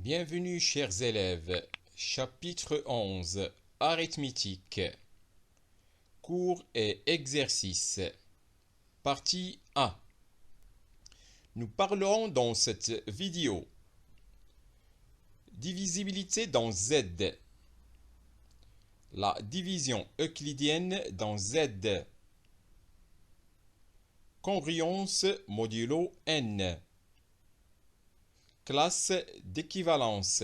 Bienvenue chers élèves, chapitre 11, arithmétique, cours et exercices, partie 1. Nous parlerons dans cette vidéo divisibilité dans Z, la division euclidienne dans Z, congruence modulo n, classe d'équivalence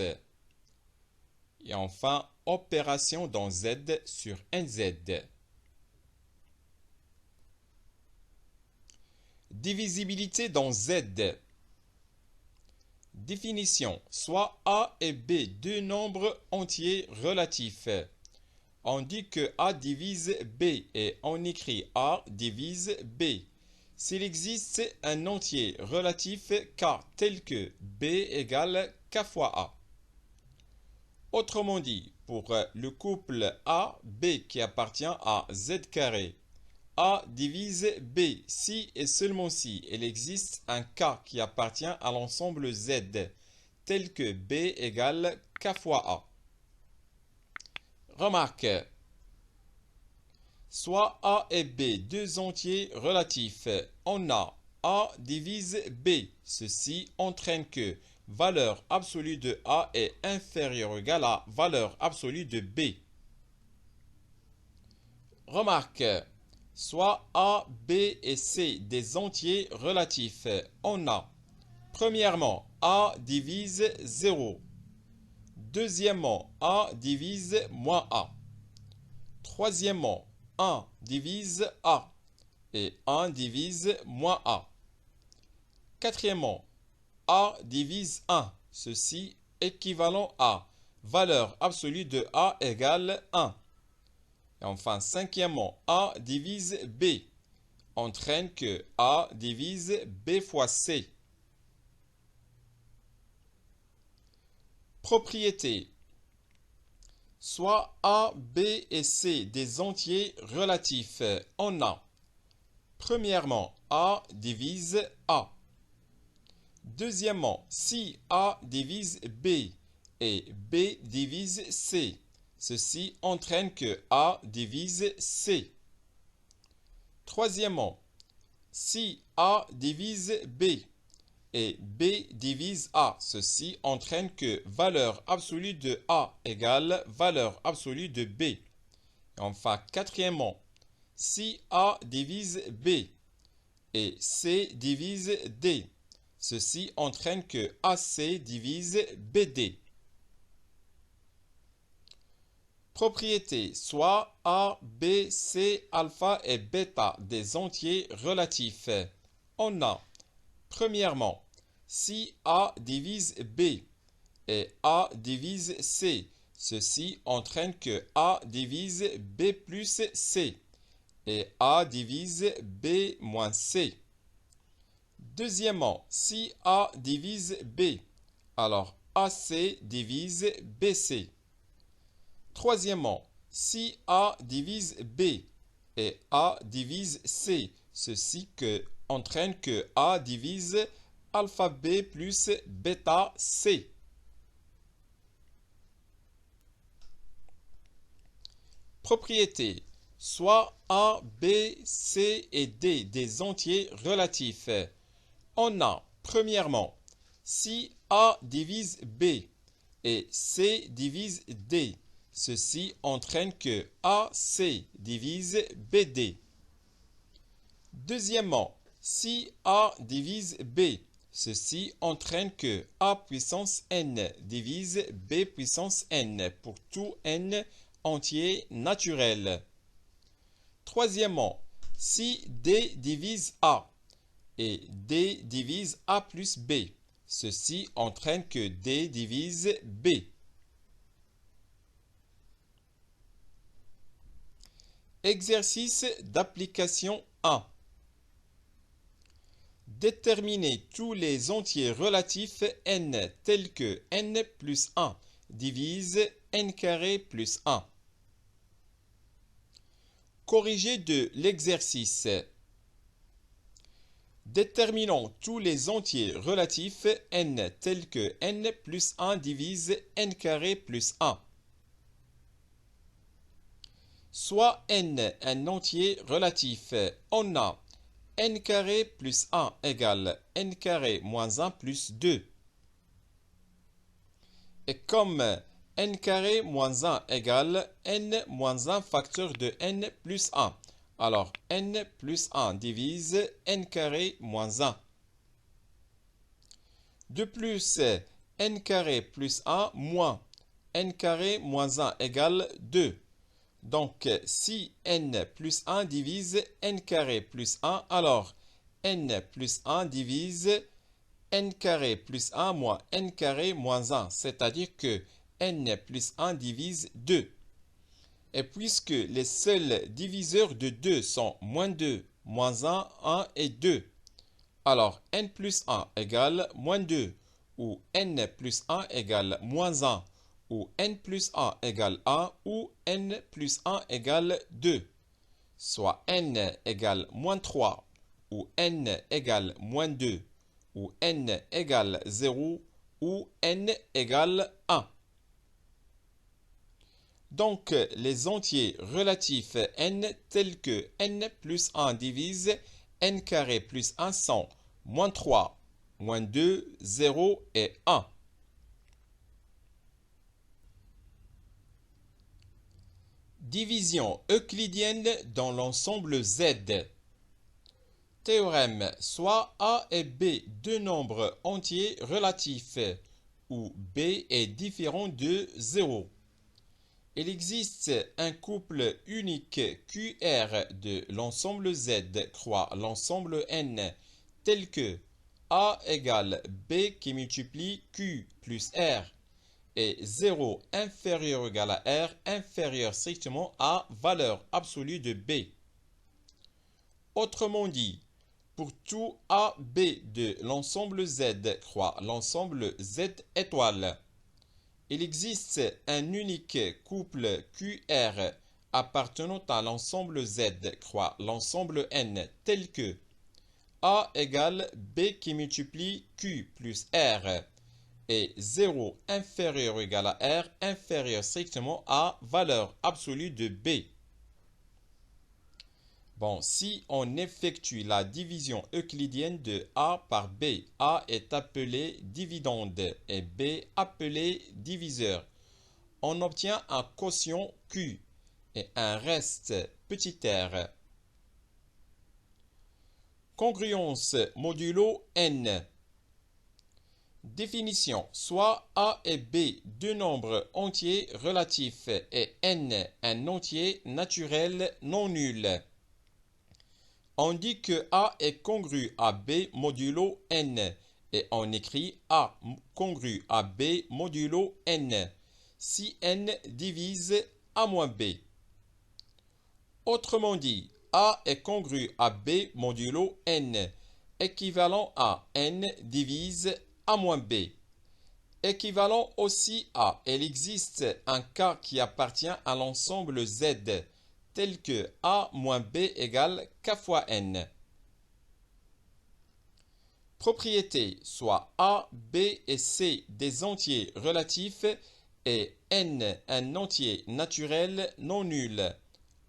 et enfin opération dans Z sur NZ. Divisibilité dans Z. Définition. Soit A et B deux nombres entiers relatifs. On dit que A divise B et on écrit A divise B. S'il existe un entier relatif K tel que B égale K fois A. Autrement dit, pour le couple A, B qui appartient à Z carré, A divise B si et seulement si il existe un K qui appartient à l'ensemble Z, tel que B égale K fois A. Remarque. Soit A et B, deux entiers relatifs, on a A divise B. Ceci entraîne que valeur absolue de A est inférieure ou égale à valeur absolue de B. Remarque. Soit A, B et C des entiers relatifs, on a premièrement A divise 0. Deuxièmement, A divise moins A. Troisièmement, 1 divise A et 1 divise moins A. Quatrièmement, A divise 1, ceci équivalent à valeur absolue de A égale 1. Et enfin, cinquièmement, A divise B entraîne que A divise B fois C. Propriété. Soit A, B et C des entiers relatifs, on a premièrement A divise A. Deuxièmement, si A divise B et B divise C, ceci entraîne que A divise C. Troisièmement, si A divise B et B divise A, ceci entraîne que valeur absolue de A égale valeur absolue de B. Et enfin, quatrièmement, si A divise B et C divise D, ceci entraîne que AC divise BD. Propriété, soit A, B, C, alpha et bêta des entiers relatifs. On a, premièrement, si A divise B et A divise C, ceci entraîne que A divise B plus C et A divise B moins C. Deuxièmement, si A divise B, alors AC divise BC. Troisièmement, si A divise B et A divise C, ceci entraîne que A divise alpha B plus bêta C. Propriété. Soit A, B, C et D des entiers relatifs. On a, premièrement, si A divise B et C divise D, ceci entraîne que AC divise BD. Deuxièmement, si A divise B, ceci entraîne que A puissance n divise B puissance n pour tout n entier naturel. Troisièmement, si D divise A et D divise A plus B, ceci entraîne que D divise B. Exercice d'application 1. Déterminer tous les entiers relatifs n tels que n plus 1 divise n carré plus 1. Corriger de l'exercice. Déterminons tous les entiers relatifs n tels que n plus 1 divise n carré plus 1. Soit n un entier relatif, on a n carré plus 1 égale n carré moins 1 plus 2. Et comme n carré moins 1 égale n moins 1 facteur de n plus 1, alors n plus 1 divise n carré moins 1. De plus, n carré plus 1 moins n carré moins 1 égale 2. Donc, si n plus 1 divise n carré plus 1, alors n plus 1 divise n carré plus 1 moins n carré moins 1, c'est-à-dire que n plus 1 divise 2. Et puisque les seuls diviseurs de 2 sont moins 2, moins 1, 1 et 2, alors n plus 1 égale moins 2, ou n plus 1 égale moins 1, ou n plus 1 égale 1, ou n plus 1 égale 2, soit n égale moins 3, ou n égale moins 2, ou n égale 0, ou n égale 1. Donc, les entiers relatifs n tels que n plus 1 divise n carré plus 1 sont moins 3, moins 2, 0 et 1. Division euclidienne dans l'ensemble Z. Théorème, soit A et B deux nombres entiers relatifs, où B est différent de 0. Il existe un couple unique QR de l'ensemble Z croix l'ensemble N tel que A égale B qui multiplie Q plus R et 0 inférieur ou égal à R inférieur strictement à valeur absolue de B. Autrement dit, pour tout AB de l'ensemble Z croix l'ensemble Z étoile, il existe un unique couple QR appartenant à l'ensemble Z croix l'ensemble N tel que A égale B qui multiplie Q plus R et 0 inférieur ou égal à R inférieur strictement à valeur absolue de B. Bon, si on effectue la division euclidienne de A par B, A est appelé dividende et B appelé diviseur. On obtient un quotient Q et un reste petit r. Congruence modulo n. Définition, soit A et B deux nombres entiers relatifs et n un entier naturel non nul. On dit que A est congru à B modulo n et on écrit A congru à B modulo n si n divise A moins B. Autrement dit, A est congru à B modulo n équivalent à n divise A moins B. Équivalent aussi à, il existe un cas qui appartient à l'ensemble Z tel que A moins B égale K fois N. Propriété, soit A, B et C des entiers relatifs et N un entier naturel non nul.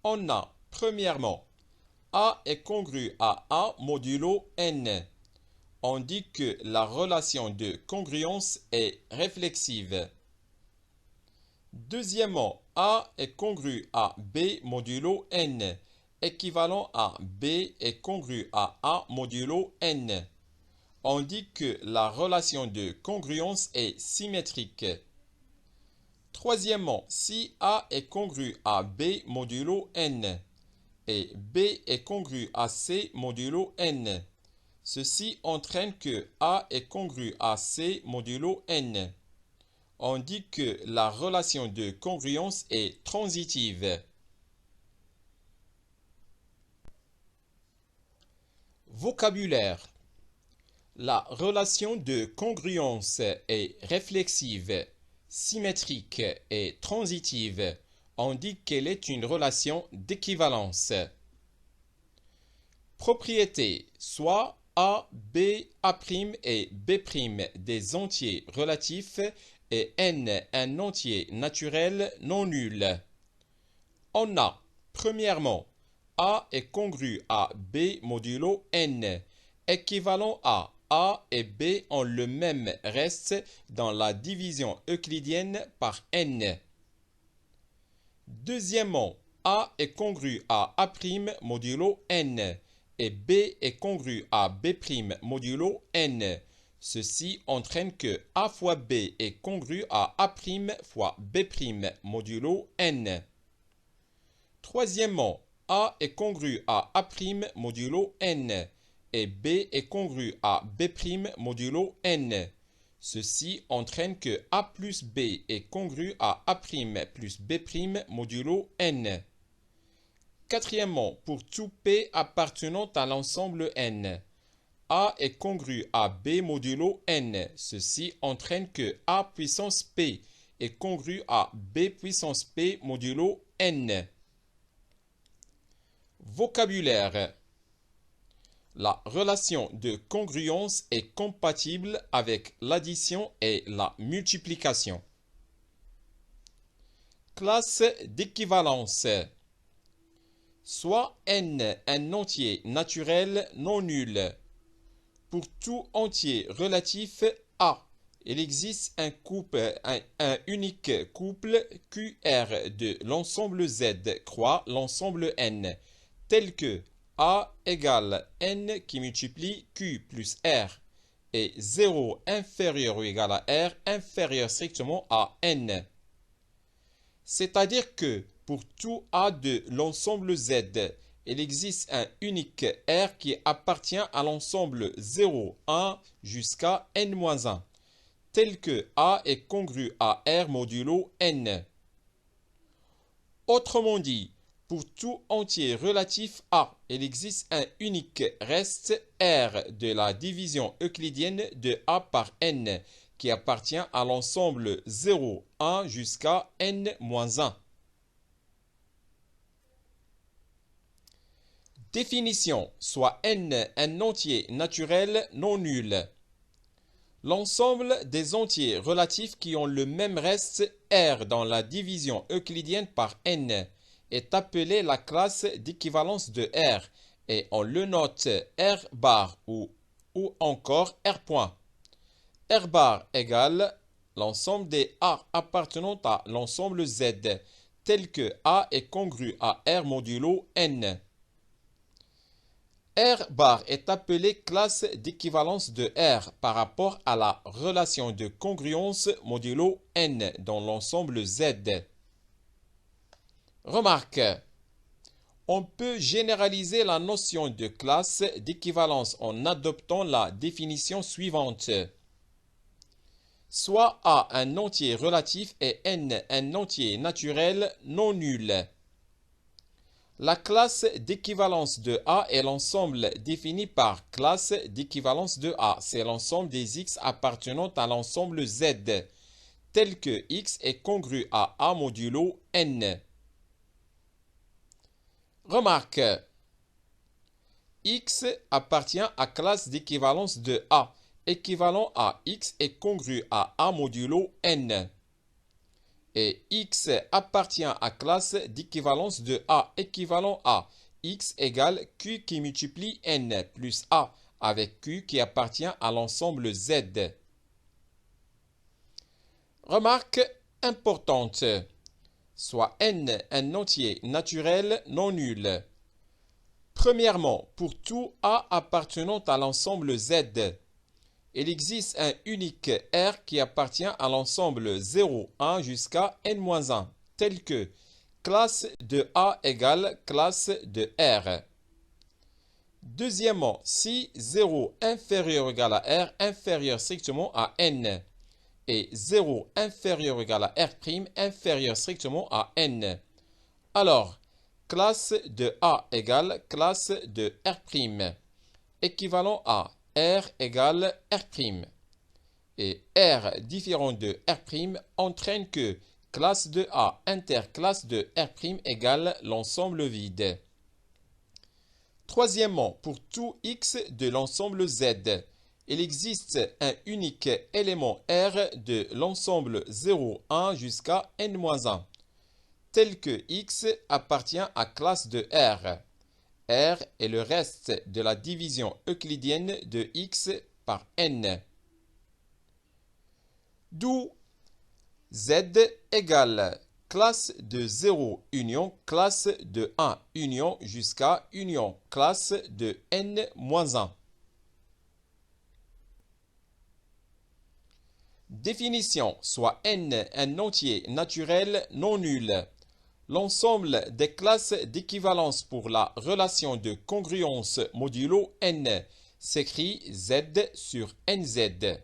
On a, premièrement, A est congru à A modulo N. On dit que la relation de congruence est réflexive. Deuxièmement, A est congru à B modulo n, équivalent à B est congru à A modulo n. On dit que la relation de congruence est symétrique. Troisièmement, si A est congru à B modulo n et B est congru à C modulo n, ceci entraîne que A est congru à C modulo n. On dit que la relation de congruence est transitive. Vocabulaire. La relation de congruence est réflexive, symétrique et transitive. On dit qu'elle est une relation d'équivalence. Propriété, soit A, B, A' et B' des entiers relatifs et n un entier naturel non nul. On a, premièrement, A est congru à B modulo n, équivalent à A et B ont le même reste dans la division euclidienne par n. Deuxièmement, A est congru à A' modulo n et B est congru à B' modulo n. Ceci entraîne que A fois B est congru à A' fois B' modulo n. Troisièmement, A est congru à A' modulo n et B est congru à B' modulo n. Ceci entraîne que A plus B est congru à A' plus B' modulo n. Quatrièmement, pour tout P appartenant à l'ensemble n, A est congru à B modulo n. Ceci entraîne que A puissance P est congru à B puissance P modulo n. Vocabulaire. La relation de congruence est compatible avec l'addition et la multiplication. Classe d'équivalence. Soit n un entier naturel non nul. Pour tout entier relatif A, il existe un unique couple QR de l'ensemble Z croix l'ensemble n, tel que A égale n qui multiplie Q plus R et 0 inférieur ou égal à R inférieur strictement à n. C'est-à-dire que pour tout A de l'ensemble Z, il existe un unique R qui appartient à l'ensemble 0, 1 jusqu'à n-1, tel que A est congru à R modulo n. Autrement dit, pour tout entier relatif A, il existe un unique reste R de la division euclidienne de A par n qui appartient à l'ensemble 0, 1 jusqu'à n-1. Définition, soit n un entier naturel non nul. L'ensemble des entiers relatifs qui ont le même reste R dans la division euclidienne par n est appelé la classe d'équivalence de R et on le note R bar ou encore R point. R bar égale l'ensemble des A appartenant à l'ensemble Z, tel que A est congru à R modulo n. R bar est appelé classe d'équivalence de R par rapport à la relation de congruence modulo n dans l'ensemble Z. Remarque, on peut généraliser la notion de classe d'équivalence en adoptant la définition suivante. Soit A un entier relatif et n un entier naturel non nul. La classe d'équivalence de A est l'ensemble défini par classe d'équivalence de A. C'est l'ensemble des X appartenant à l'ensemble Z, tel que X est congru à A modulo n. Remarque, X appartient à classe d'équivalence de A, équivalent à X est congru à A modulo n. Et X appartient à classe d'équivalence de A, équivalent à X égale Q qui multiplie n plus A, avec Q qui appartient à l'ensemble Z. Remarque importante, soit n un entier naturel non nul. Premièrement, pour tout A appartenant à l'ensemble Z, il existe un unique R qui appartient à l'ensemble 0, 1 jusqu'à n-1, tel que classe de A égale classe de R. Deuxièmement, si 0 inférieur ou égal à R inférieur strictement à n et 0 inférieur ou égal à R' inférieur strictement à n, alors classe de A égale classe de R', équivalent à R égale R'. Et R différent de R' entraîne que classe de A interclasse de R' égale l'ensemble vide. Troisièmement, pour tout x de l'ensemble Z, il existe un unique élément R de l'ensemble 0, 1 jusqu'à n-1, tel que x appartient à classe de R. R est le reste de la division euclidienne de x par n. D'où Z égale classe de 0 union classe de 1 union jusqu'à union classe de n-1. Définition, soit n un entier naturel non nul. L'ensemble des classes d'équivalence pour la relation de congruence modulo n s'écrit Z sur nz.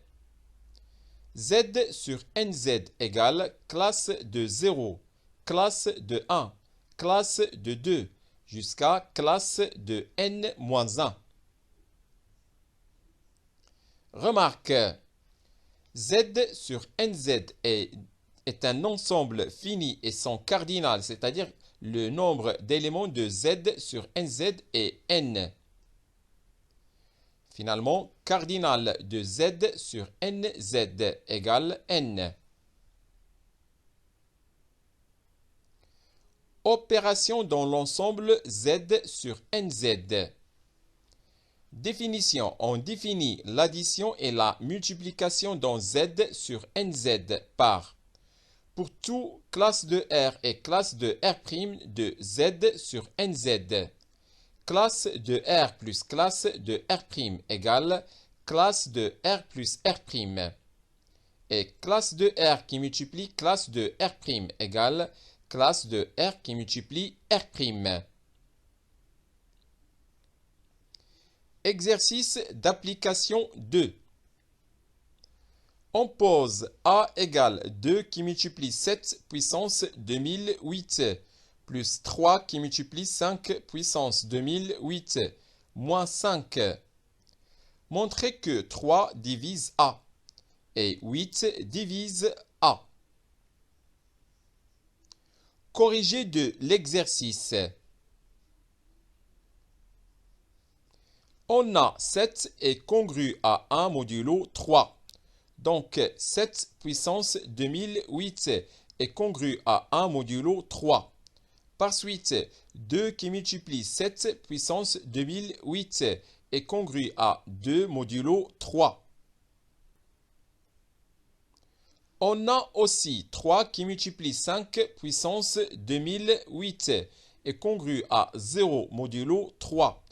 Z sur nz égale classe de 0, classe de 1, classe de 2, jusqu'à classe de n-1. Remarque, Z sur nz est un ensemble fini et son cardinal, c'est-à-dire le nombre d'éléments de Z sur nz est n. Finalement, cardinal de Z sur nz égale n. Opération dans l'ensemble Z sur nz. Définition. On définit l'addition et la multiplication dans Z sur nz par pour tout classe de R et classe de R' de Z sur nz. Classe de R plus classe de R' égale classe de R plus R'. Et classe de R qui multiplie classe de R' égale classe de R qui multiplie R'. Exercice d'application 2. On pose A égale 2 qui multiplie 7 puissance 2008 plus 3 qui multiplie 5 puissance 2008 moins 5. Montrez que 3 divise A et 8 divise A. Corrigé de l'exercice. On a 7 est congru à 1 modulo 3. Donc 7 puissance 2008 est congru à 1 modulo 3. Par suite, 2 qui multiplie 7 puissance 2008 est congru à 2 modulo 3. On a aussi 3 qui multiplie 5 puissance 2008 est congru à 0 modulo 3.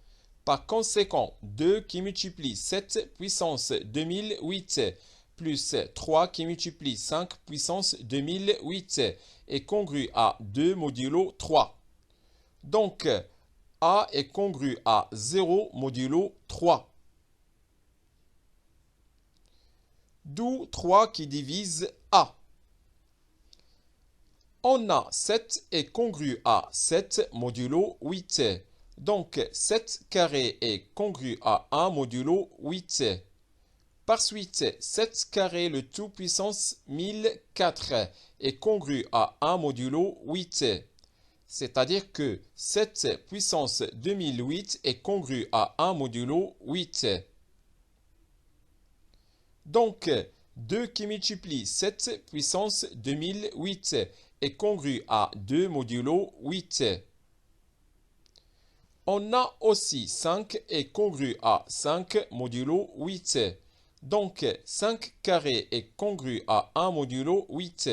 Par conséquent, 2 qui multiplie 7 puissance 2008 plus 3 qui multiplie 5 puissance 2008 est congru à 2 modulo 3. Donc, A est congru à 0 modulo 3. D'où 3 qui divise A. On a 7 est congru à 7 modulo 8. Donc, 7 carré est congru à 1 modulo 8. Par suite, 7 carré le tout puissance 1004 est congru à 1 modulo 8. C'est-à-dire que 7 puissance 2008 est congru à 1 modulo 8. Donc, 2 qui multiplie 7 puissance 2008 est congru à 2 modulo 8. On a aussi 5 est congru à 5 modulo 8. Donc, 5 carré est congru à 1 modulo 8.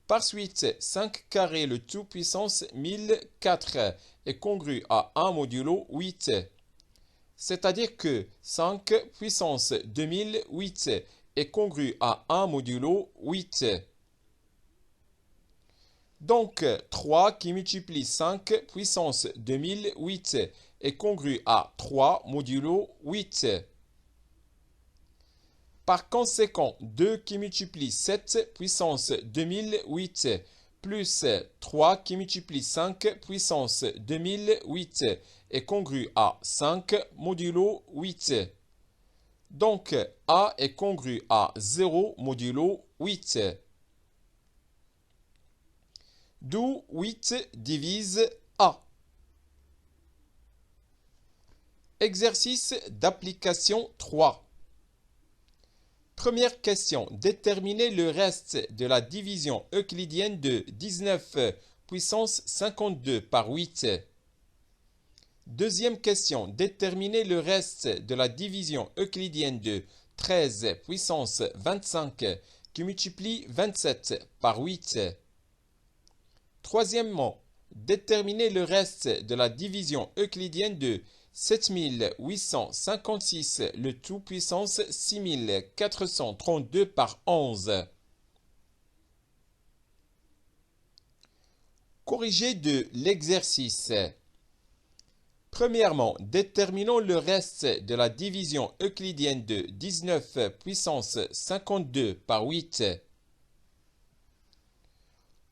Par suite, 5 carré le tout puissance 1004 est congru à 1 modulo 8. C'est-à-dire que 5 puissance 2008 est congru à 1 modulo 8. Donc, 3 qui multiplie 5 puissance 2008 est congru à 3 modulo 8. Par conséquent, 2 qui multiplie 7 puissance 2008 plus 3 qui multiplie 5 puissance 2008 est congru à 5 modulo 8. Donc, A est congru à 0 modulo 8. D'où 8 divise A. Exercice d'application 3. Première question. Déterminez le reste de la division euclidienne de 19 puissance 52 par 8. Deuxième question. Déterminez le reste de la division euclidienne de 13 puissance 25 qui multiplie 27 par 8. Troisièmement, déterminez le reste de la division euclidienne de 7856, le tout puissance 6432 par 11. Corrigé de l'exercice. Premièrement, déterminons le reste de la division euclidienne de 19 puissance 52 par 8.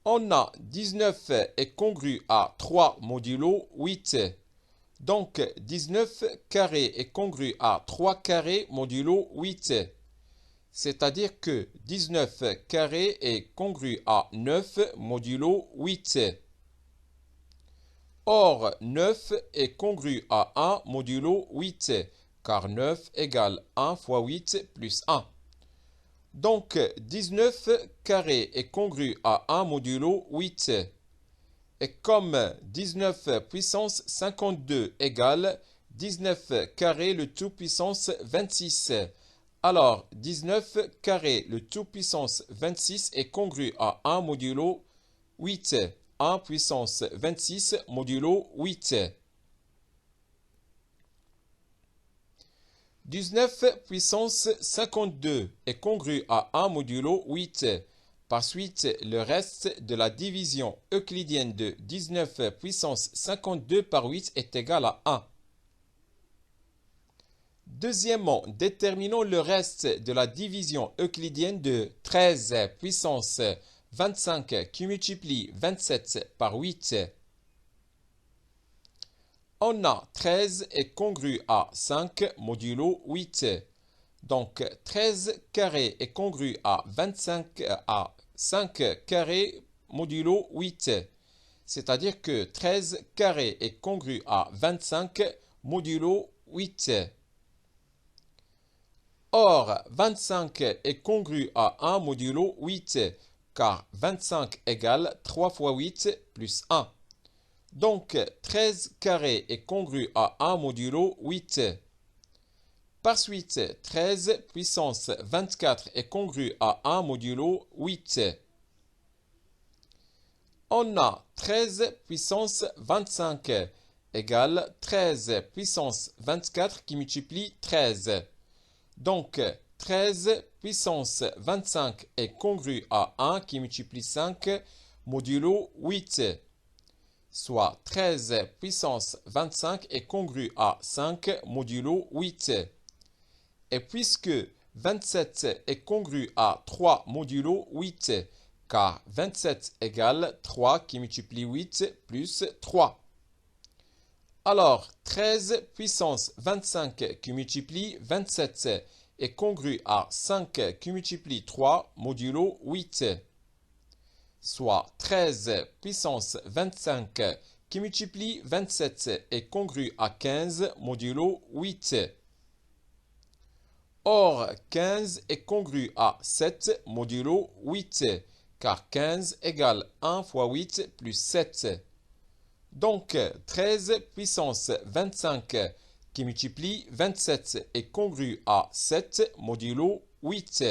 On a 19 est congru à 3 modulo 8. Donc 19 carré est congru à 3 carrés modulo 8. C'est-à-dire que 19 carré est congru à 9 modulo 8. Or, 9 est congru à 1 modulo 8, car 9 égale 1 fois 8 plus 1. Donc, 19 carré est congru à 1 modulo 8. Et comme 19 puissance 52 égale 19 carré le tout puissance 26, alors 19 carré le tout puissance 26 est congru à 1 modulo 8. 1 puissance 26 modulo 8. 19 puissance 52 est congru à 1 modulo 8. Par suite, le reste de la division euclidienne de 19 puissance 52 par 8 est égal à 1. Deuxièmement, déterminons le reste de la division euclidienne de 13 puissance 25 qui multiplie 27 par 8. On a 13 est congru à 5 modulo 8. Donc 13 carré est congru à 25 à 5 carré modulo 8. C'est-à-dire que 13 carré est congru à 25 modulo 8. Or, 25 est congru à 1 modulo 8, car 25 égale 3 fois 8 plus 1. Donc, 13 carré est congru à 1 modulo 8. Par suite, 13 puissance 24 est congru à 1 modulo 8. On a 13 puissance 25 égale 13 puissance 24 qui multiplie 13. Donc, 13 puissance 25 est congru à 1 qui multiplie 5 modulo 8. Soit 13 puissance 25 est congru à 5 modulo 8. Et puisque 27 est congru à 3 modulo 8, car 27 égale 3 qui multiplie 8 plus 3. Alors, 13 puissance 25 qui multiplie 27 est congru à 5 qui multiplie 3 modulo 8. Soit 13 puissance 25 qui multiplie 27 est congru à 15 modulo 8. Or, 15 est congru à 7 modulo 8, car 15 égale 1 fois 8 plus 7. Donc, 13 puissance 25 qui multiplie 27 est congru à 7 modulo 8.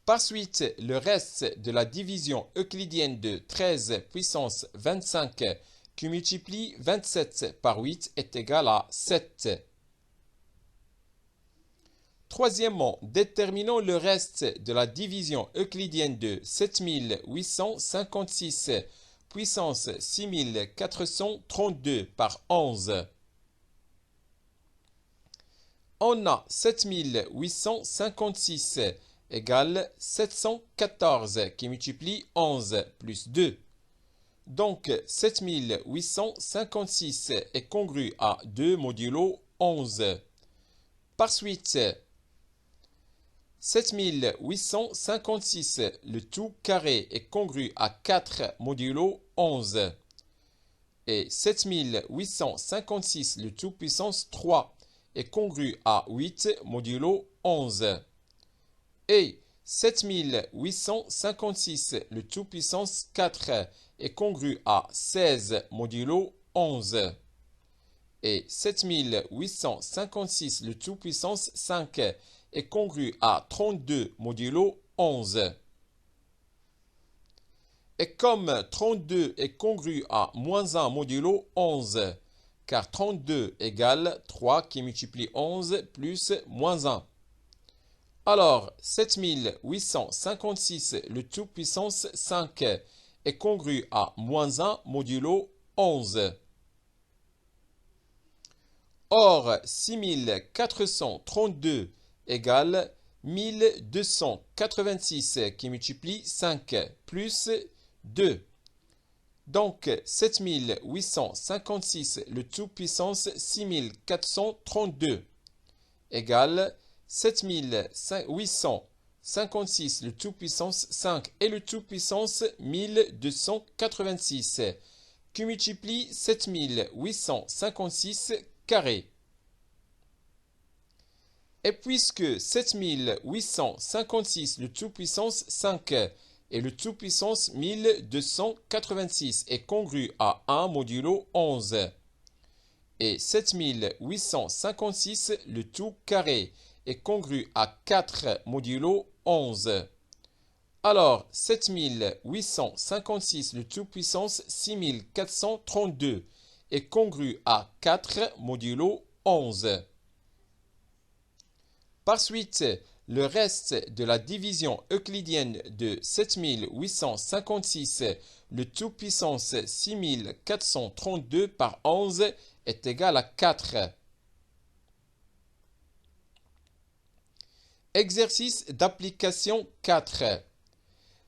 Par suite, le reste de la division euclidienne de 13 puissance 25 qui multiplie 27 par 8 est égal à 7. Troisièmement, déterminons le reste de la division euclidienne de 7856 puissance 6432 par 11. On a 7856 égale 714 qui multiplie 11 plus 2. Donc 7856 est congru à 2 modulo 11. Par suite, 7856, le tout carré est congru à 4 modulo 11. Et 7856, le tout puissance 3, est congru à 8 modulo 11. Et 7856, le tout puissance 4, est congru à 16 modulo 11. Et 7856, le tout puissance 5, est congru à 32 modulo 11. Et comme 32 est congru à moins 1 modulo 11, car 32 égale 3 qui multiplie 11 plus moins 1. Alors, 7856, le tout puissance 5, est congru à moins 1 modulo 11. Or, 6432 égale 1286 qui multiplie 5 plus 2. Donc, 7856, le tout puissance 6432 égale 7856, le tout puissance 5 et le tout puissance 1286 qui multiplie 7856 carré. Et puisque 7856, le tout puissance 5 et le tout puissance 1286 est congru à 1 modulo 11, et 7856, le tout carré, est congru à 4 modulo 11. Alors, 7856, le tout puissance 6432, est congru à 4 modulo 11. Par suite, le reste de la division euclidienne de 7856, le tout puissance 6432 par 11 est égal à 4. Exercice d'application 4.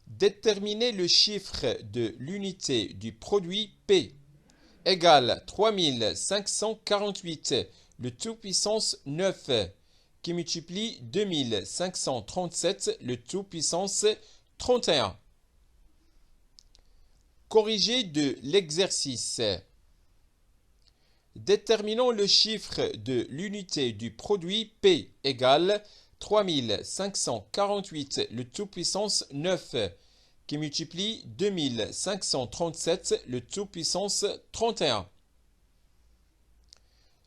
Déterminer le chiffre de l'unité du produit P égale 3548, le tout puissance 9, qui multiplie 2537, le tout puissance 31. Corrigé de l'exercice. Déterminons le chiffre de l'unité du produit P égale 3548, le tout puissance 9, qui multiplie 2537, le tout puissance 31.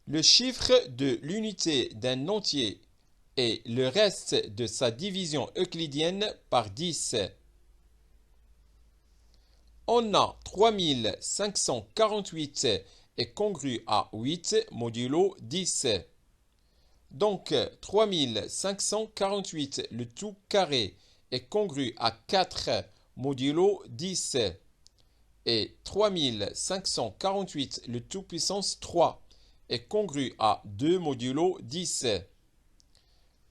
Le chiffre de l'unité d'un entier et le reste de sa division euclidienne par 10. On a 3548 est congru à 8 modulo 10. Donc 3548, le tout carré, est congru à 4 modulo 10. Et 3548, le tout puissance 3, est congru à 2 modulo 10.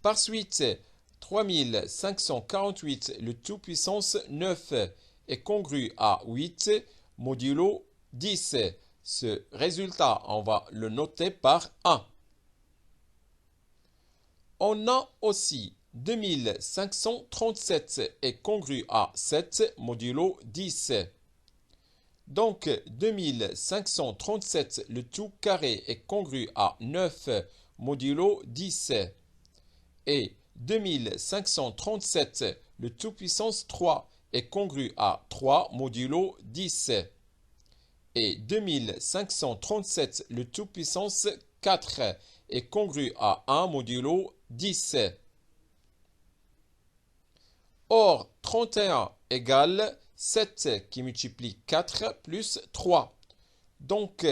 Par suite, 3548, le tout puissance 9, est congru à 8 modulo 10. Ce résultat, on va le noter par 1. On a aussi 2537 est congru à 7 modulo 10. Donc 2537, le tout carré, est congru à 9 modulo 10. Et 2537, le tout puissance 3, est congru à 3 modulo 10. Et 2537, le tout puissance 4, est congru à 1 modulo 10. Or, 31 égale 7 qui multiplie 4 plus 3. Donc,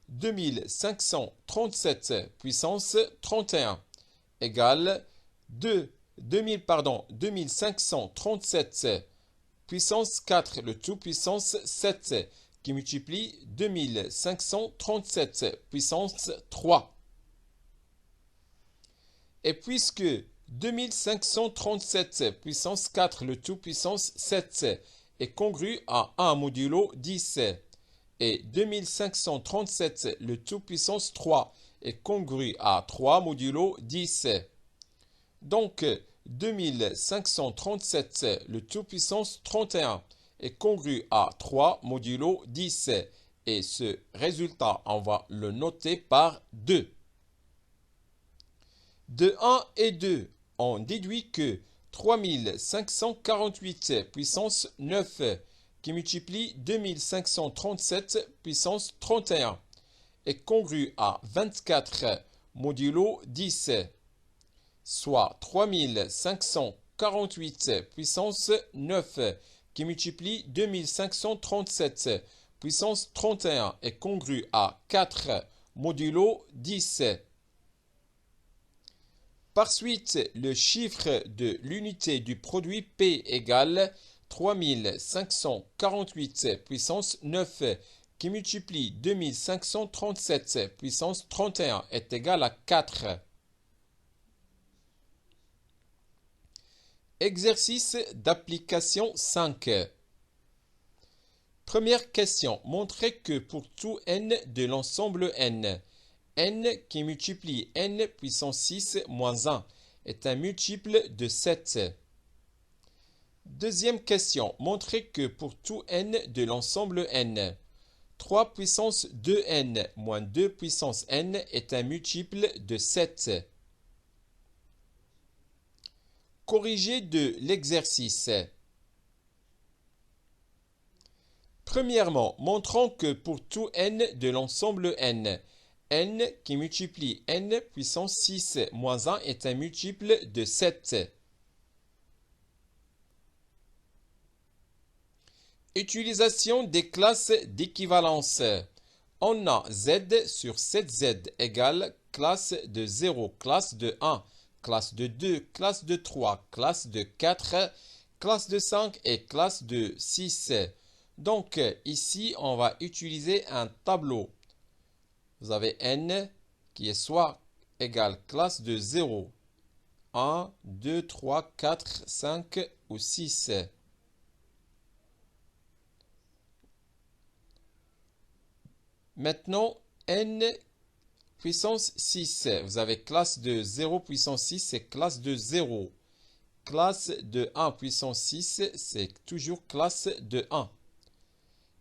2537 puissance 31 égale 2537 puissance 4, le tout puissance 7, qui multiplie 2537 puissance 3. Et puisque 2537 puissance 4, le tout puissance 7, est congru à 1 modulo 10, et 2537, le tout puissance 3, est congru à 3 modulo 10. Donc, 2537, le tout puissance 31, est congru à 3 modulo 10. Et ce résultat, on va le noter par 2. De 1 et 2, on déduit que 3548 puissance 9 qui multiplie 2537 puissance 31 est congru à 24 modulo 10, soit 3548 puissance 9 qui multiplie 2537 puissance 31 est congru à 4 modulo 10. Par suite, le chiffre de l'unité du produit P égale 3548 puissance 9 qui multiplie 2537 puissance 31 est égal à 4. Exercice d'application 5. Première question. Montrez que pour tout n de l'ensemble n, n qui multiplie n puissance 6 moins 1 est un multiple de 7. Deuxième question. Montrez que pour tout n de l'ensemble n, 3 puissance 2n moins 2 puissance n est un multiple de 7. Corrigé de l'exercice. Premièrement, montrons que pour tout n de l'ensemble n, n qui multiplie n puissance 6 moins 1 est un multiple de 7. Utilisation des classes d'équivalence. On a z sur 7z égale classe de 0, classe de 1, classe de 2, classe de 3, classe de 4, classe de 5 et classe de 6. Donc ici, on va utiliser un tableau. Vous avez n qui est soit égal classe de 0, 1, 2, 3, 4, 5 ou 6. Maintenant, n puissance 6. Vous avez classe de 0 puissance 6, c'est classe de 0. Classe de 1 puissance 6, c'est toujours classe de 1.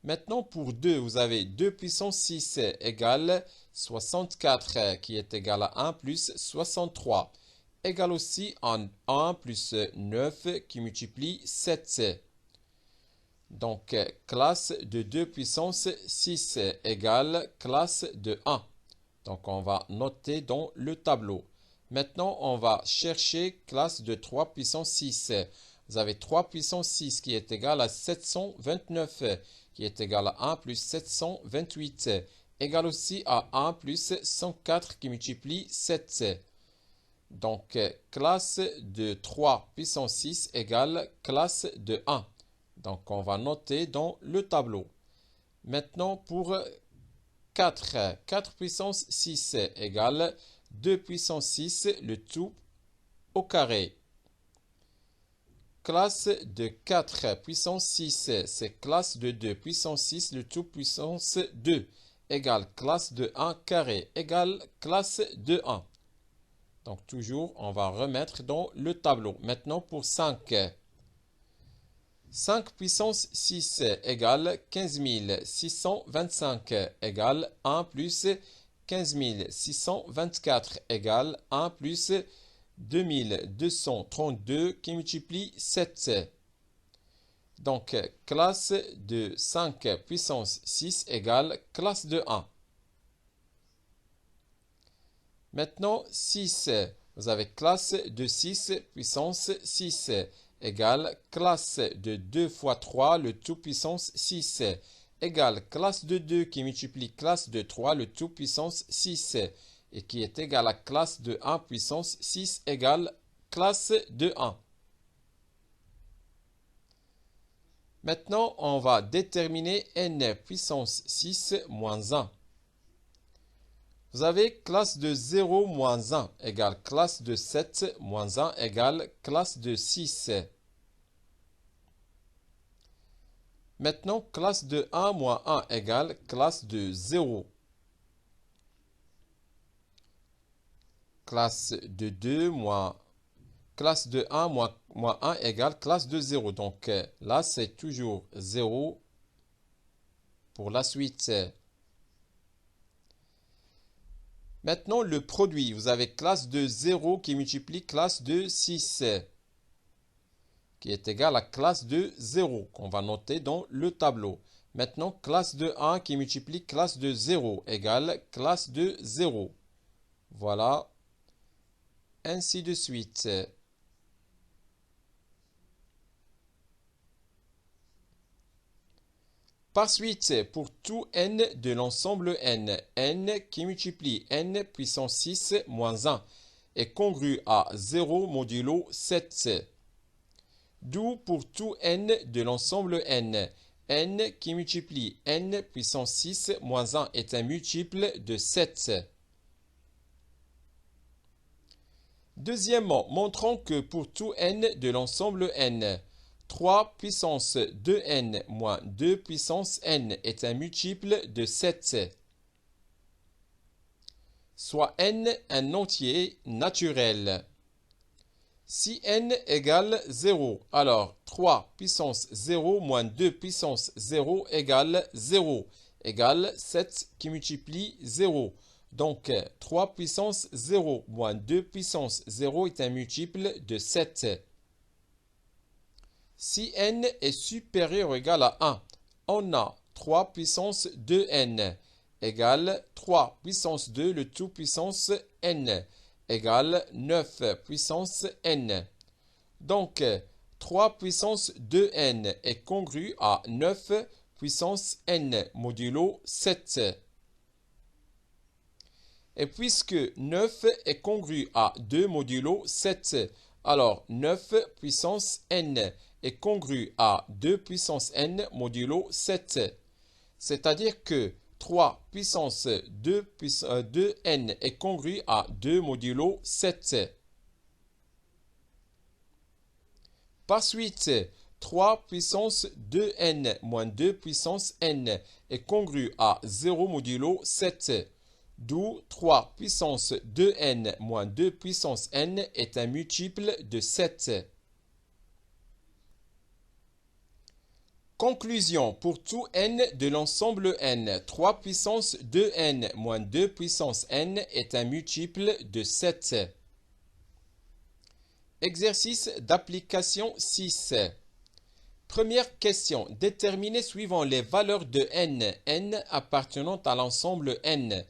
Maintenant, pour 2, vous avez 2 puissance 6 égale 64, qui est égal à 1 plus 63. Égale aussi à 1 plus 9, qui multiplie 7. Donc, classe de 2 puissance 6 égale classe de 1. Donc, on va noter dans le tableau. Maintenant, on va chercher classe de 3 puissance 6. Vous avez 3 puissance 6 qui est égal à 729, qui est égal à 1 plus 728, égal aussi à 1 plus 104 qui multiplie 7. Donc, classe de 3 puissance 6 égale classe de 1. Donc, on va noter dans le tableau. Maintenant, pour 4, 4 puissance 6 égale 2 puissance 6, le tout au carré. Classe de 4 puissance 6, c'est classe de 2 puissance 6, le tout puissance 2, égale classe de 1 carré, égale classe de 1. Donc, toujours, on va remettre dans le tableau. Maintenant, pour 5. 5 puissance 6 égale 15 625 égale 1 plus 15 624 égale 1 plus 2232 qui multiplie 7. Donc, classe de 5 puissance 6 égale classe de 1. Maintenant, 6. Vous avez classe de 6 puissance 6 égale classe de 2 fois 3, le tout puissance 6, égale classe de 2 qui multiplie classe de 3, le tout puissance 6, et qui est égal à classe de 1 puissance 6 égale classe de 1. Maintenant, on va déterminer n puissance 6 moins 1. Vous avez classe de 0 moins 1 égale classe de 7 moins 1 égale classe de 6. Maintenant, classe de 1 moins 1 égale classe de 0. Classe de 2 moins... Classe de 1 moins 1 égale classe de 0. Donc là, c'est toujours 0. pour la suite. Maintenant, le produit. Vous avez classe de 0 qui multiplie classe de 6, qui est égal à classe de 0, qu'on va noter dans le tableau. Maintenant, classe de 1 qui multiplie classe de 0 égale classe de 0. Voilà, ainsi de suite. Par suite, pour tout n de l'ensemble n, n qui multiplie n puissance 6 moins 1 est congru à 0 modulo 7. D'où pour tout n de l'ensemble n, n qui multiplie n puissance 6 moins 1 est un multiple de 7. Deuxièmement, montrons que pour tout n de l'ensemble n, 3 puissance 2n moins 2 puissance n est un multiple de 7, soit n un entier naturel. Si n égale 0, alors 3 puissance 0 moins 2 puissance 0 égale 0, égale 7 qui multiplie 0. Donc 3 puissance 0 moins 2 puissance 0 est un multiple de 7. Si n est supérieur ou égal à 1, on a 3 puissance 2n égale 3 puissance 2 le tout puissance n égale 9 puissance n. Donc 3 puissance 2n est congru à 9 puissance n modulo 7. Et puisque 9 est congru à 2 modulo 7, alors 9 puissance n est congru à 2 puissance n modulo 7. C'est-à-dire que 3 puissance 2n est congru à 2 modulo 7. Par suite, 3 puissance 2n moins 2 puissance n est congru à 0 modulo 7. D'où 3 puissance 2n moins 2 puissance n est un multiple de 7. Conclusion, pour tout n de l'ensemble n, 3 puissance 2n moins 2 puissance n est un multiple de 7. Exercice d'application 6. Première question, déterminez suivant les valeurs de n appartenant à l'ensemble n.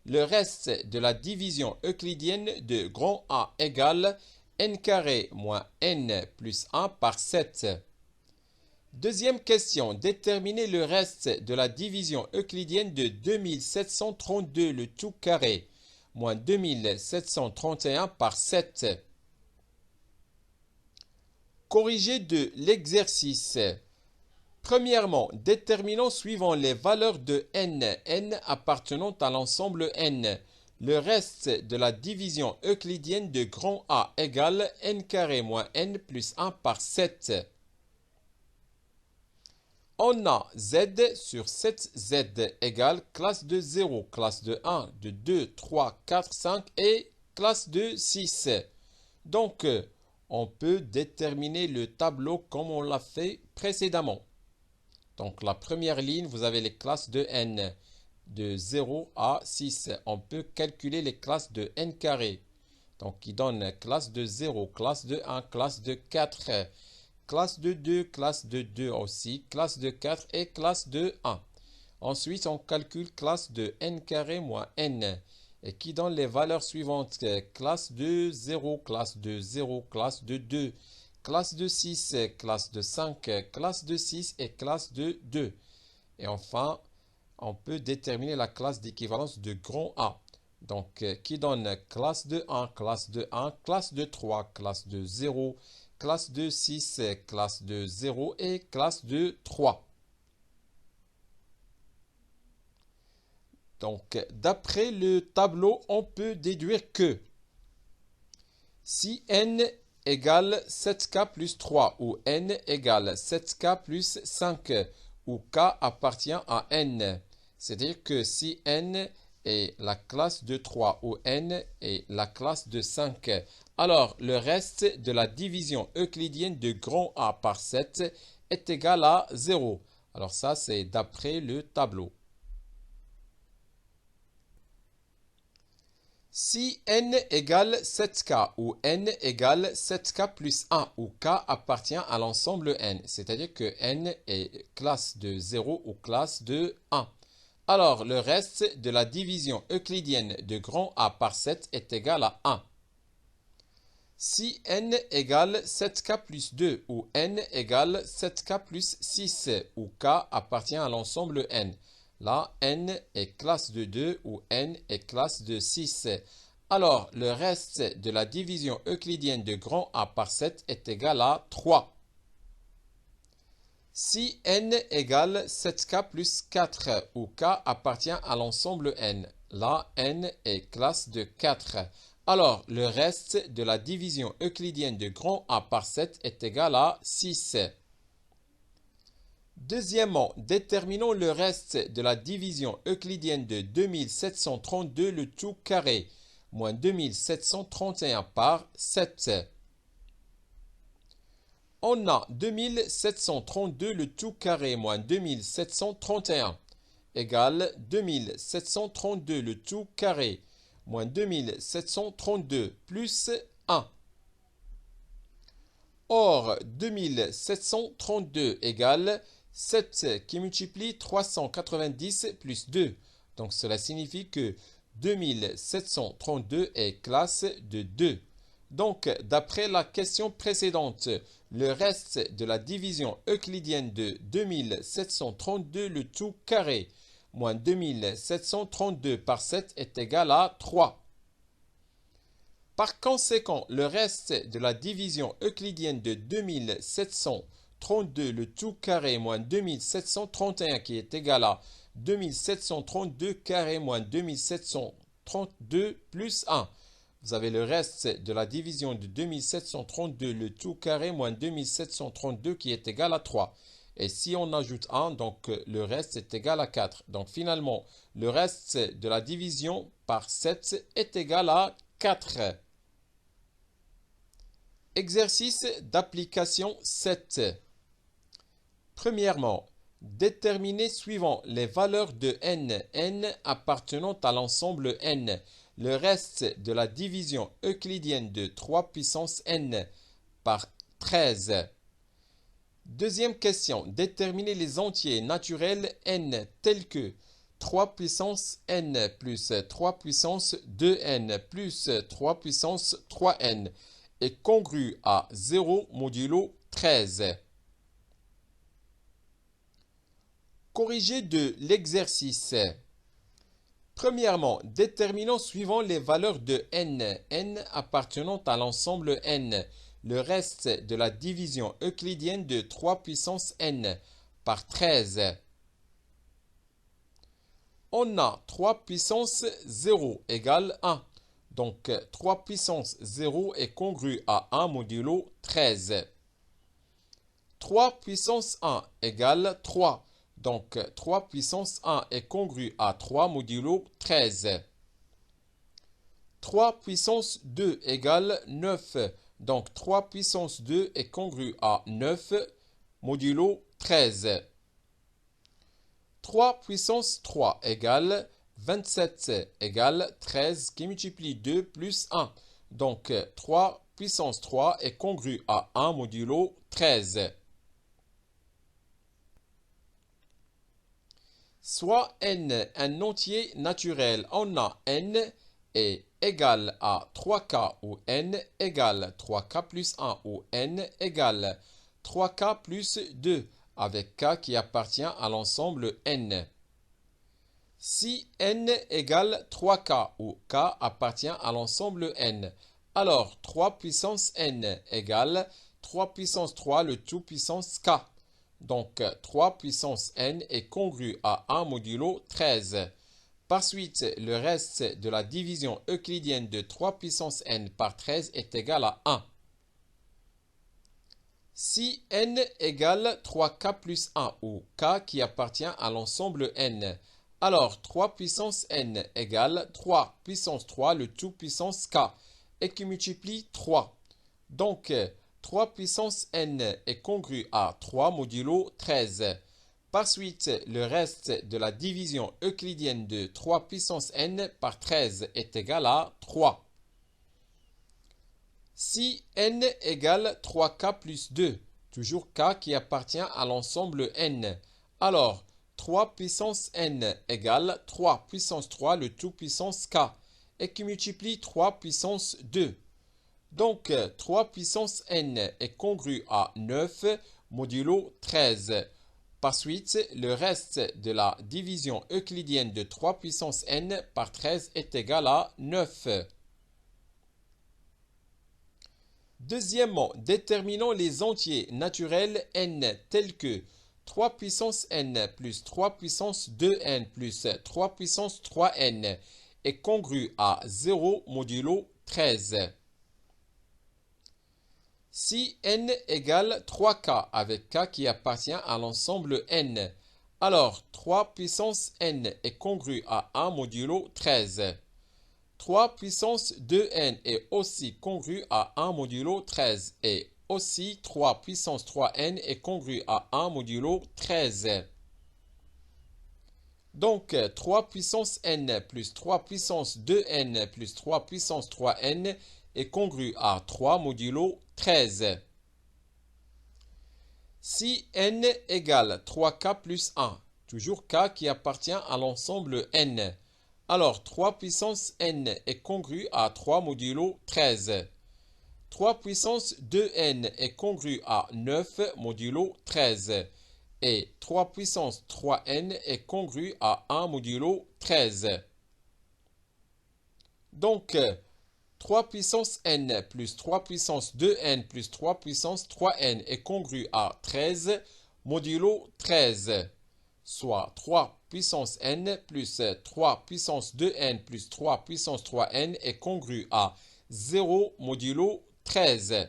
Le reste de la division euclidienne de grand A égale n carré moins n plus 1 par 7. Deuxième question, déterminez le reste de la division euclidienne de 2732 le tout carré moins 2731 par 7. Corrigé de l'exercice. Premièrement, déterminons suivant les valeurs de n appartenant à l'ensemble n. Le reste de la division euclidienne de grand A égale n carré moins n plus 1 par 7. On a z sur 7z égale classe de 0, classe de 1, de 2, 3, 4, 5 et classe de 6. Donc, on peut déterminer le tableau comme on l'a fait précédemment. Donc, la première ligne, vous avez les classes de n de 0 à 6. On peut calculer les classes de n carré. Donc, qui donne classe de 0, classe de 1, classe de 4, classe de 2, classe de 2 aussi, classe de 4 et classe de 1. Ensuite, on calcule classe de n carré moins n. Et qui donne les valeurs suivantes. Classe de 0, classe de 0, classe de 2, classe de 6, classe de 5, classe de 6 et classe de 2. Et enfin, on peut déterminer la classe d'équivalence de grand A. Donc, qui donne classe de 1, classe de 1, classe de 3, classe de 0, classe de 6, classe de 0 et classe de 3. Donc, d'après le tableau, on peut déduire que si n égale 7k plus 3 ou n égale 7k plus 5 ou k appartient à n, c'est-à-dire que si n est la classe de 3 ou n est la classe de 5, alors le reste de la division euclidienne de grand A par 7 est égal à 0. Alors ça, c'est d'après le tableau. Si n égale 7k ou n égale 7k plus 1 ou k appartient à l'ensemble n, c'est-à-dire que n est classe de 0 ou classe de 1. Alors, le reste de la division euclidienne de grand A par 7 est égal à 1. Si n égale 7k plus 2 ou n égale 7k plus 6 ou k appartient à l'ensemble n, là, n est classe de 2 ou n est classe de 6. Alors, le reste de la division euclidienne de grand A par 7 est égal à 3. Si n égale 7k plus 4 ou k appartient à l'ensemble n, là, n est classe de 4. Alors, le reste de la division euclidienne de grand A par 7 est égal à 6. Deuxièmement, déterminons le reste de la division euclidienne de 2732 le tout carré, moins 2731 par 7. On a 2732 le tout carré moins 2731 égale 2732 le tout carré moins 2732 plus 1. Or, 2732 égale 7 qui multiplie 390 plus 2. Donc, cela signifie que 2732 est classe de 2. Donc, d'après la question précédente, le reste de la division euclidienne de 2732 le tout carré moins 2732 par 7 est égal à 3. Par conséquent, le reste de la division euclidienne de 2732 le tout carré moins 2731 qui est égal à 2732 carré moins 2732 plus 1. Vous avez le reste de la division de 2732 le tout carré moins 2732 qui est égal à 3. Et si on ajoute 1, donc le reste est égal à 4. Donc finalement, le reste de la division par 7 est égal à 4. Exercice d'application 7. Premièrement, déterminer suivant les valeurs de n appartenant à l'ensemble n, le reste de la division euclidienne de 3 puissance n par 13. Deuxième question, déterminer les entiers naturels n tels que 3 puissance n plus 3 puissance 2n plus 3 puissance 3n est congru à 0 modulo 13. Corrigé de l'exercice. Premièrement, déterminons suivant les valeurs de n appartenant à l'ensemble n, le reste de la division euclidienne de 3 puissance n par 13. On a 3 puissance 0 égale 1. Donc 3 puissance 0 est congru à 1 modulo 13. 3 puissance 1 égale 3. Donc 3 puissance 1 est congru à 3 modulo 13. 3 puissance 2 égale 9. Donc 3 puissance 2 est congru à 9 modulo 13. 3 puissance 3 égale 27 égale 13 qui multiplie 2 plus 1. Donc 3 puissance 3 est congru à 1 modulo 13. Soit n un entier naturel, on a n est égal à 3k ou n égale 3k plus 1 ou n égale 3k plus 2 avec k qui appartient à l'ensemble n. Si n égale 3k ou k appartient à l'ensemble n, alors 3 puissance n égale 3 puissance 3 le tout puissance k. Donc 3 puissance n est congru à 1 modulo 13. Par suite, le reste de la division euclidienne de 3 puissance n par 13 est égal à 1. Si n égale 3k plus 1 ou k qui appartient à l'ensemble n, alors 3 puissance n égale 3 puissance 3 le tout puissance k et qui multiplie 3. Donc 3 puissance n est congru à 3 modulo 13. Par suite, le reste de la division euclidienne de 3 puissance n par 13 est égal à 3. Si n égale 3k plus 2, toujours k qui appartient à l'ensemble n, alors 3 puissance n égale 3 puissance 3 le tout puissance k, et qui multiplie 3 puissance 2. Donc 3 puissance n est congru à 9 modulo 13. Par suite, le reste de la division euclidienne de 3 puissance n par 13 est égal à 9. Deuxièmement, déterminons les entiers naturels n tels que 3 puissance n plus 3 puissance 2n plus 3 puissance 3n est congru à 0 modulo 13. Si n égale 3k avec k qui appartient à l'ensemble n, alors 3 puissance n est congru à 1 modulo 13. 3 puissance 2n est aussi congru à 1 modulo 13 et aussi 3 puissance 3n est congru à 1 modulo 13. Donc 3 puissance n plus 3 puissance 2n plus 3 puissance 3n est congru à 3 modulo 13. Si n égale 3k plus 1, toujours k qui appartient à l'ensemble n, alors 3 puissance n est congru à 3 modulo 13. 3 puissance 2n est congru à 9 modulo 13. Et 3 puissance 3n est congru à 1 modulo 13. Donc, 3 puissance n plus 3 puissance 2n plus 3 puissance 3n est congru à 13 modulo 13, soit 3 puissance n plus 3 puissance 2n plus 3 puissance 3n est congru à 0 modulo 13.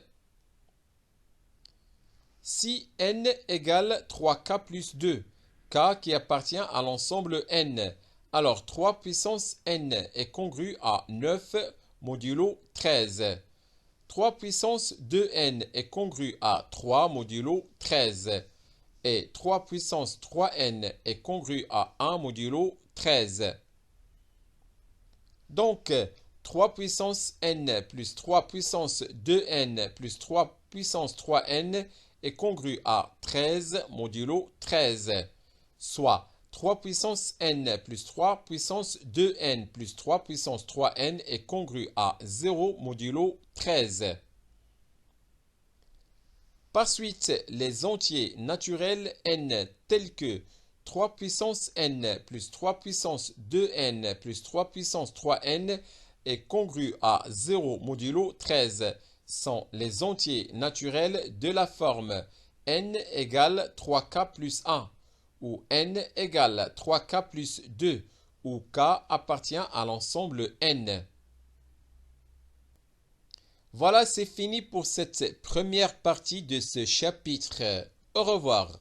Si n égale 3k plus 2, k qui appartient à l'ensemble n, alors 3 puissance n est congru à 9 modulo 13. 3 puissance 2n est congru à 3 modulo 13. Et 3 puissance 3n est congru à 1 modulo 13. Donc, 3 puissance n plus 3 puissance 2n plus 3 puissance 3n est congru à 13 modulo 13, soit 3 puissance n plus 3 puissance 2n plus 3 puissance 3n est congru à 0 modulo 13. Par suite, les entiers naturels n tels que 3 puissance n plus 3 puissance 2n plus 3 puissance 3n est congru à 0 modulo 13 sont les entiers naturels de la forme n égale 3k plus 1 ou n égale 3k plus 2 où k appartient à l'ensemble n. Voilà, c'est fini pour cette première partie de ce chapitre. Au revoir.